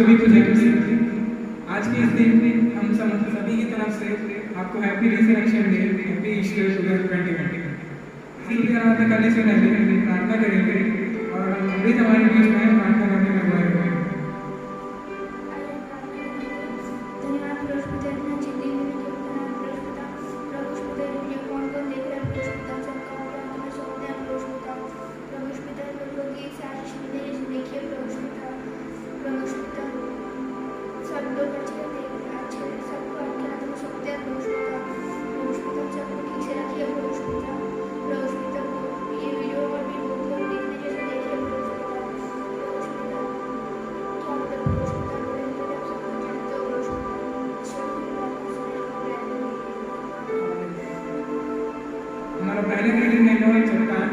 सभी को जय मसीह। आज के इस दिन हम सभी की तरफ से आपको happy resurrection day, happy Easter 2020। इसी की आराधना करने से पहले प्रार्थना करेंगे और हम अभी हमारे बीच में प्रार्थना करने में हुए हैं। हमारा पहले रीडिंग है नोए चट्टान।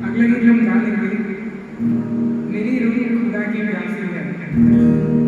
अगले गीत हम गा लेंगे, मेरी रूह खुदा की प्यासी है।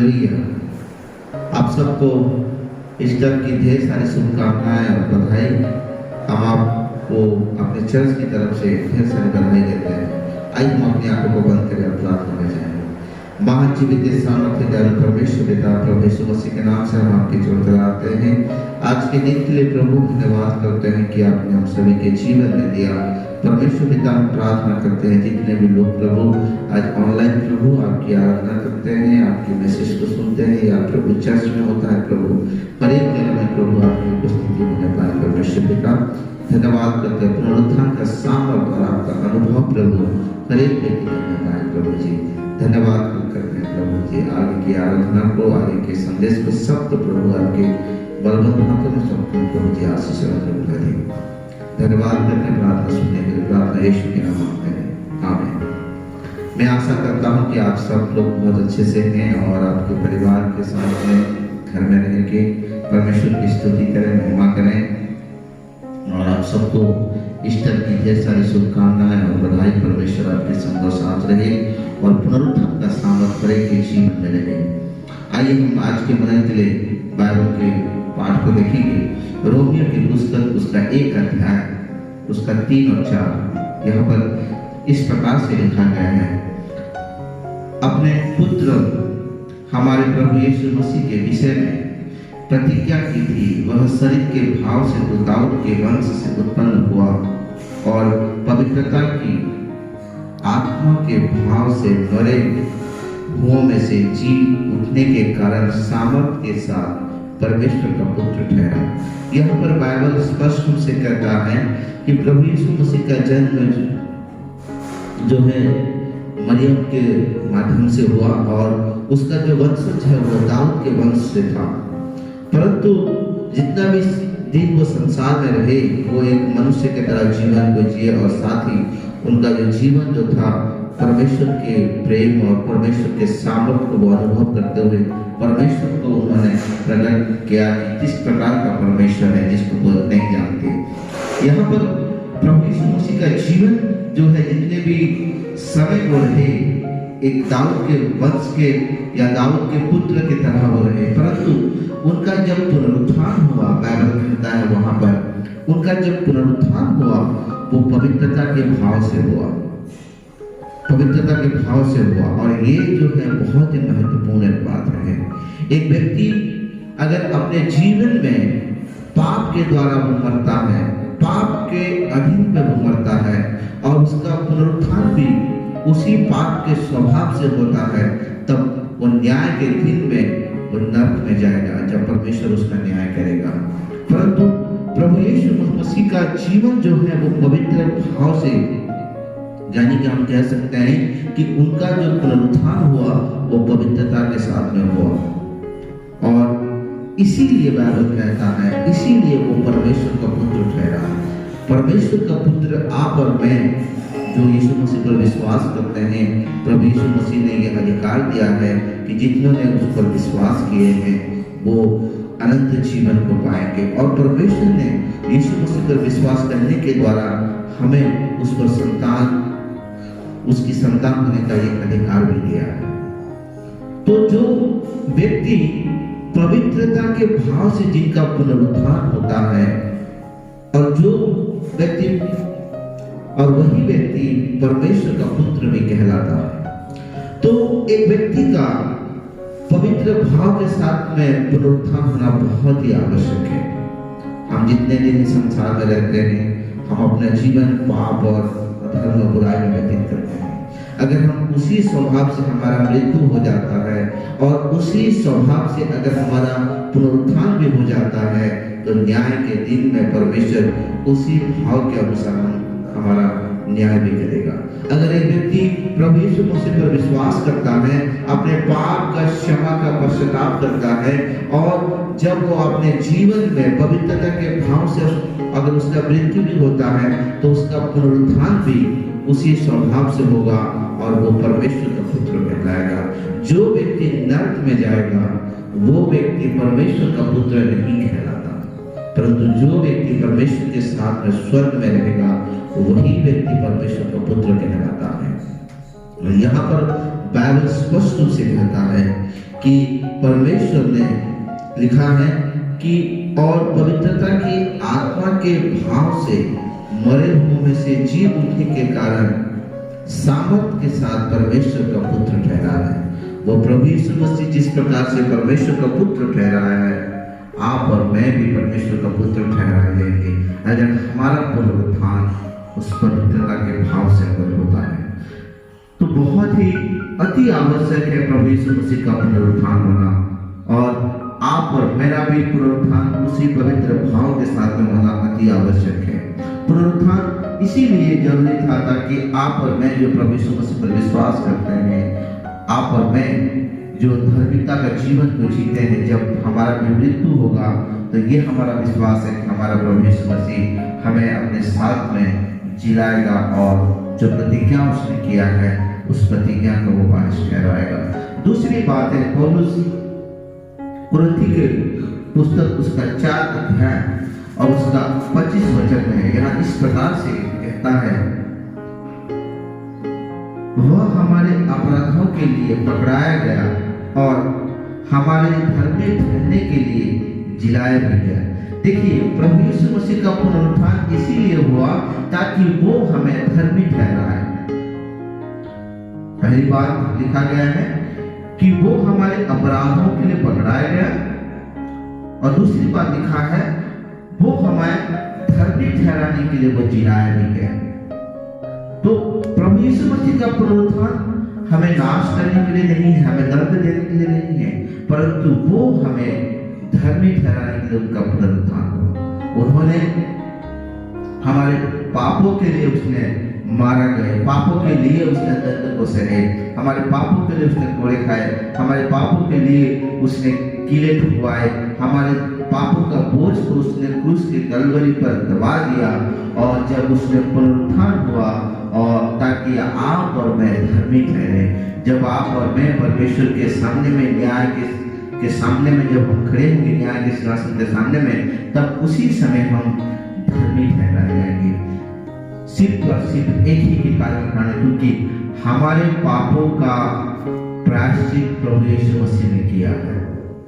हालेलुया। आप सबको ईस्टर की ढेर सारी शुभकामनाएं और बधाई। हम आपको अपने चर्च की तरफ से ढेर सारी बधाई देते हैं। आइए हम अपनी आंखों को बंद करें और प्रार्थना में जाएं। महान जीवित सामर्थ्य दयालु परमेश्वर पिता प्रभु यीशु मसीह के नाम से हम आपकी जोर लगाते हैं। आज के दिन के लिए प्रभु धन्यवाद करते हैं कि आपने हम सभी के जीवन में दिया। परमेश्वर पिता हम प्रार्थना करते हैं जितने भी लोग प्रभु आज ऑनलाइन प्रभु आपकी आराधना करते हैं, आपके मैसेज को सुनते हैं या प्रभु चर्च में होता है प्रभु, हर एक जगह में प्रभु आपकी उपस्थिति होने पाए। परमेश्वर पिता धन्यवाद करते हैं पुनरुत्थान का सामर्थ और आपका अनुभव प्रभु हर एक व्यक्ति में पाए। प्रभु जी धन्यवाद करते हैं प्रभु जी, आगे की आराधना को, आगे के संदेश को सब तो प्रभु आपके बलवंत हाथों में सौंपते हैं। प्रभु जी आशीष करें। धन्यवाद करते हैं प्रार्थना सुनने के लिए। प्रार्थना यीशु के नाम में आमीन। मैं आशा करता हूं कि आप सब लोग बहुत अच्छे से हैं और आपके परिवार के साथ में घर में रह के परमेश्वर की स्तुति करें, महिमा करें। और आप सबको ईस्टर की ढेर सारी शुभकामनाएं और बधाई। परमेश्वर आपके संग साथ रहे और पुनरुत्थान का सामर्थ करे के जीवन में रहे। आइए हम आज के मनन के लिए बाइबल के पाठ को देखेंगे। रोमियो की पुस्तक उसका 1 अध्याय उसका 3 और 4 यहाँ पर इस प्रकार से लिखा गया है। अपने पुत्र हमारे प्रभु यीशु मसीह के विषय में प्रतिज्ञा की थी, वह शरीर के भाव से तो दाऊद के वंश से उत्पन्न हुआ और पवित्रता की आत्मा के भाव से मरे हुओं में से जी उठने के कारण सामर्थ के साथ परमेश्वर का पुत्र ठहरा। यहाँ पर बाइबल स्पष्ट रूप से कहता है कि प्रभु यीशु मसीह का जन्म जो है मरियम के माध्यम से हुआ और उसका जो वंशज है वो दाऊद के वंश से था। परंतु जितना भी दिन वो संसार में रहे वो एक मनुष्य की तरह जीवन को जिए और साथ ही उनका जो जीवन जो था परमेश्वर के प्रेम और परमेश्वर के सामर्थ्य को वो अनुभव करते हुए परमेश्वर को उन्होंने प्रकट किया कि किस प्रकार का परमेश्वर है जिसको वो नहीं जानते। यहाँ पर प्रभु यीशु मसीह का जीवन जो है जितने भी समय वो रहे एक दाऊद के वंश के या दाऊद के पुत्र की तरह वो रहे, परंतु उनका जब पुनरुत्थान हुआ, बाइबल कहता है वहां पर उनका जब पुनरुत्थान हुआ वो पवित्रता के भाव से हुआ, पवित्रता के भाव से हुआ। और ये जो है बहुत ही महत्वपूर्ण एक बात है। एक व्यक्ति अगर अपने जीवन में पाप के द्वारा वो मरता है, पाप के अधीन में वो मरता है और उसका पुनरुत्थान भी उसी पाप के स्वभाव से होता है, तब वो न्याय के दिन में वो नरक में जाएगा जब परमेश्वर उसका न्याय करेगा। परंतु प्रभु यीशु मसीह का जीवन जो है वो पवित्र भाव से, यानी कि हम कह सकते हैं कि उनका जो पुनरुत्थान हुआ वो पवित्रता के साथ में हुआ और इसीलिए बाइबल कहता है, इसीलिए वो परमेश्वर का पुत्र ठहरा। परमेश्वर का पुत्र आप और मैं जो यीशु मसीह पर विश्वास करते हैं, प्रभु यीशु मसीह ने यह अधिकार दिया है कि जितनों ने उस पर विश्वास किए हैं वो अनंत जीवन को पाएंगे। और परमेश्वर ने यीशु मसीह पर विश्वास करने के द्वारा हमें उस पर संतान, उसकी संतान होने का एक अधिकार भी दिया है। तो जो व्यक्ति पवित्रता के भाव से जिनका पुनरुत्थान होता है और जो व्यक्ति और वही व्यक्ति परमेश्वर का पुत्र भी कहलाता है। तो एक व्यक्ति का पवित्र भाव के साथ में पुनरुत्थान होना बहुत ही आवश्यक है। हम जितने दिन संसार में रहते हैं हम अपना जीवन पाप और धर्म और बुराई में व्यतीत करते हैं। अगर हम उसी स्वभाव से हमारा मृत्यु हो जाता है और उसी स्वभाव से अगर हमारा पुनरुत्थान भी हो जाता है तो न्याय के दिन में परमेश्वर उसी भाव के अनुसार हमारा न्याय भी करेगा। अगर एक व्यक्ति प्रभु यीशु मसीह पर विश्वास करता है, अपने पाप का क्षमा का पश्चाताप करता है और जब वो अपने जीवन में पवित्रता के भाव से अगर उसका मृत्यु भी होता है तो उसका पुनरुत्थान भी उसी स्वभाव से होगा और वो परमेश्वर का पुत्र कहलाएगा। जो व्यक्ति नरक में जाएगा वो व्यक्ति परमेश्वर का पुत्र नहीं कहलाता, परंतु जो व्यक्ति परमेश्वर के साथ में स्वर्ग में रहेगा वही व्यक्ति परमेश्वर का पुत्र कहलाता है। और यहाँ पर बाइबल स्पष्ट रूप से कहता है कि परमेश्वर ने लिखा है कि और पवित्रता की आत्मा के भाव से मरे हुओं में से जी उठने के कारण सामर्थ के साथ परमेश्वर का पुत्र ठहरा है। वो प्रभु यीशु मसीह जिस प्रकार से परमेश्वर का पुत्र ठहराया है, आप और मैं भी परमेश्वर का पुत्र ठहराए जाएंगे अगर हमारा पुनरुत्थान उस पवित्रता के भाव से अगर होता है। तो बहुत ही अति आवश्यक है प्रभु यीशु मसीह का पुनरुत्थान होना, और आप और मेरा भी पुनरुत्थान उसी पवित्र भाव के साथ में होना अति आवश्यक है। पुनरुत्थान इसीलिए जरूरी था ताकि आप और मैं जो प्रभु यीशु मसीह पर विश्वास करते हैं, आप और मैं जो धार्मिकता का जीवन को जीते हैं, जब हमारा मृत्यु होगा तो ये हमारा विश्वास है कि हमारा प्रभु यीशु मसीह हमें अपने साथ में जिलाएगा और जो प्रतिज्ञा उसने किया है उस प्रतिज्ञा को वो वारिस ठहराएगा। दूसरी बात है पौलुस कुरिन्थी के पुस्तक उसका 4 अध्याय और उसका 25 वचन में यहाँ इस प्रकार से कहता है, वह हमारे अपराधों के लिए पकड़ाया गया और हमारे धर्मी ठहरने के लिए जिलाया भी गया। देखिए प्रभु यीशु मसीह का पुनरुत्थान इसीलिए हुआ ताकि वो हमें धर्मी ठहराए। पहली बात लिखा गया है कि वो हमारे अपराधों के लिए पकड़ाया गया, और दूसरी बात लिखा है वो हमें धर्मी ठहराने के लिए वो जिलाया भी गया। तो प्रभु यीशु मसीह का पुनरुत्थान हमें नाश करने के लिए नहीं है, हमें दर्द देने के लिए नहीं है, परंतु वो हमें धर्मी ठहराने के लिए उनका पुनरुत्थान हुआ। उन्होंने हमारे पापों के लिए उसने मारा गया, पापों के लिए उसने दर्द को सहे, हमारे पापों के लिए उसने कोड़े खाए, हमारे पापों के लिए उसने कीले ठुकवाए, हमारे पापों का बोझ को उसने क्रूस के कलवरी पर दबा दिया। और जब उसने पुनरुत्थान हुआ और ताकि आप और मैं धर्मी ठहरे, जब आप और मैं परमेश्वर के सामने में न्याय के सामने में जब हम खड़े होंगे न्याय के सिंहासन के सामने में, तब उसी समय हम धर्मी ठहराए जाएंगे। सिर्फ और सिर्फ एक ही के कारण, क्योंकि हमारे पापों का प्रायश्चित प्रभु यीशु मसीह ने किया है।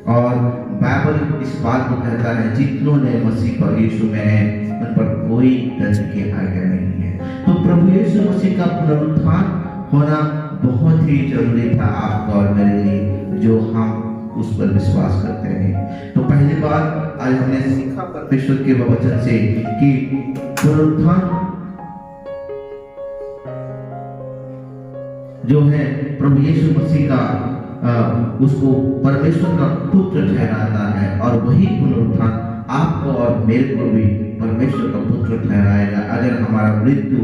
और बाइबल इस बात को कहता है, जितनों ने मसीह पर यीशु में है उन पर कोई दंड की आज्ञा नहीं है। तो प्रभु यीशु मसीह का पुनरुत्थान होना बहुत ही जरूरी था आपका और मेरे लिए, जो हम उस पर विश्वास करते हैं। तो पहली बात आज हमने सीखा परमेश्वर के वचन से कि पुनरुत्थान जो है प्रभु यीशु मसीह का उसको परमेश्वर का पुत्र ठहराता है, और वही पुनरुत्थान आपको और मेरे को भी परमेश्वर का पुत्र ठहराएगा अगर हमारा मृत्यु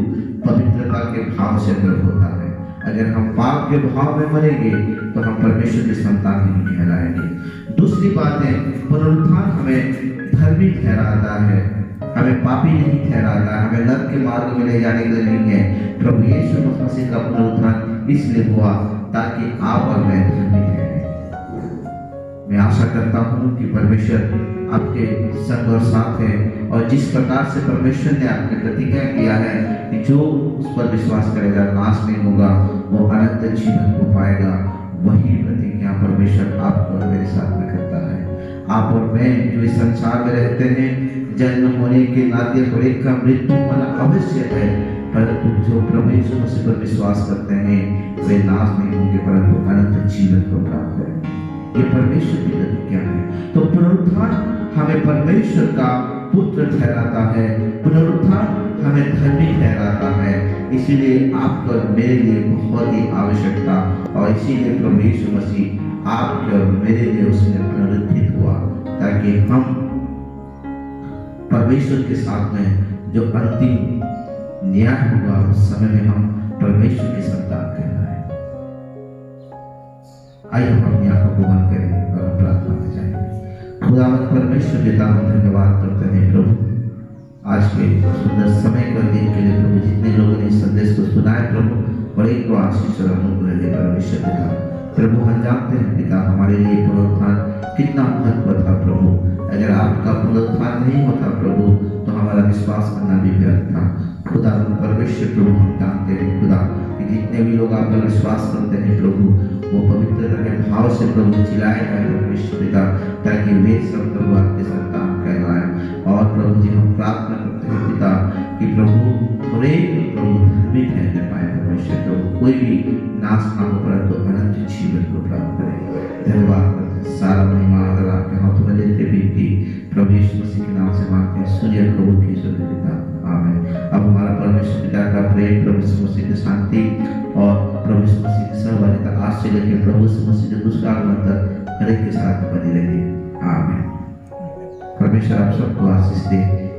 पवित्रता के भाव से अगर होता है। अगर हम पाप के भाव में मरेंगे तो हम परमेश्वर की संतान नहीं कहलाएंगे। दूसरी बात है पुनरुत्थान हमें धर्मी ठहराता है, हमें पापी नहीं ठहराता, हमें नरक के मार्ग में ले जाने के लिए नहीं है। प्रभु यीशु मसीह का पुनरुत्थान इसलिए हुआ ताकि आप और मैं धर्मी ठहरे। मैं आशा करता हूँ कि परमेश्वर आपके संग और साथ है, और जिस प्रकार से परमेश्वर ने आपने प्रतिज्ञा किया है कि जो उस पर विश्वास करेगा नाश नहीं होगा, वो अनंत जीवन को पाएगा, वही प्रतिज्ञा परमेश्वर आपको और मेरे साथ में करता है। आप और मैं जो इस संसार में रहते हैं, जन्म होने के नाते हर एक का मृत्यु होना अवश्य है, परंतु जो प्रभु यीशु मसीह पर विश्वास करते हैं वे नाश नहीं होंगे परंतु अनंत जीवन को प्राप्त करेंगे। ये परमेश्वर की प्रतिज्ञा है। तो पुनरुत्थान हमें परमेश्वर का पुत्र ठहराता है, पुनरुत्थान हमें धर्मी ठहराता है। इसीलिए आपको और मेरे लिए बहुत ही आवश्यकता, और इसीलिए प्रभु यीशु मसीह आपके और मेरे लिए उसने पुनरुत्थित हुआ ताकि हम परमेश्वर के साथ में जो अंतिम न्याय होगा उस समय में हम परमेश्वर की संतान कहलाएं। आइए हम अपनी आंखों को बंद करें और हम प्रार्थना में जाएंगे। खुदावंद परमेश्वर पिता, हम धन्यवाद करते हैं प्रभु आज के सुंदर समय का दिन के लिए। प्रभु जितने लोगों ने इस संदेश को सुना है प्रभु, बड़े को आशीष और अनुग्रह दे परमेश्वर पिता। प्रभु हम जानते हैं पिता हमारे लिए पुनरुत्थान कितना महत्व था प्रभु। अगर आपका पुनरुत्थान नहीं होता प्रभु तो हमारा विश्वास करना भी व्यर्थ था। खुदा परमेश्वर प्रभु हम जानते हैं खुदा कि जितने भी लोग आप पर विश्वास करते हैं प्रभु वो पवित्रता के भाव से प्रभु चिल्लाए परमेश्वर पिता, ताकि वे सब प्रभु आपके संतान कहलाए। और प्रभु जी हम प्रार्थना करते हैं पिता कि प्रभु थोड़े प्रभु धर्मी ठहरने पाए परमेश्वर, तो कोई भी नाश ना हो परंतु अनंत जीवन को प्राप्त करें। धन्यवाद करते हैं, सारा महिमा आदर आपके हाथों में लेते विनती प्रभु यीशु मसीह के नाम से मांगते हैं, सुनिए कबूल कीजिए पिता, आमीन। अब हमारा परमेश्वर पिता का प्रेम, प्रभु यीशु मसीह की शांति और प्रभु यीशु मसीह की सहभागिता आज से लेकर प्रभु यीशु मसीह के दुष्काल तक हर एक के साथ बनी रहे, आमीन। परमेश्वर आप सबको आशीष दे।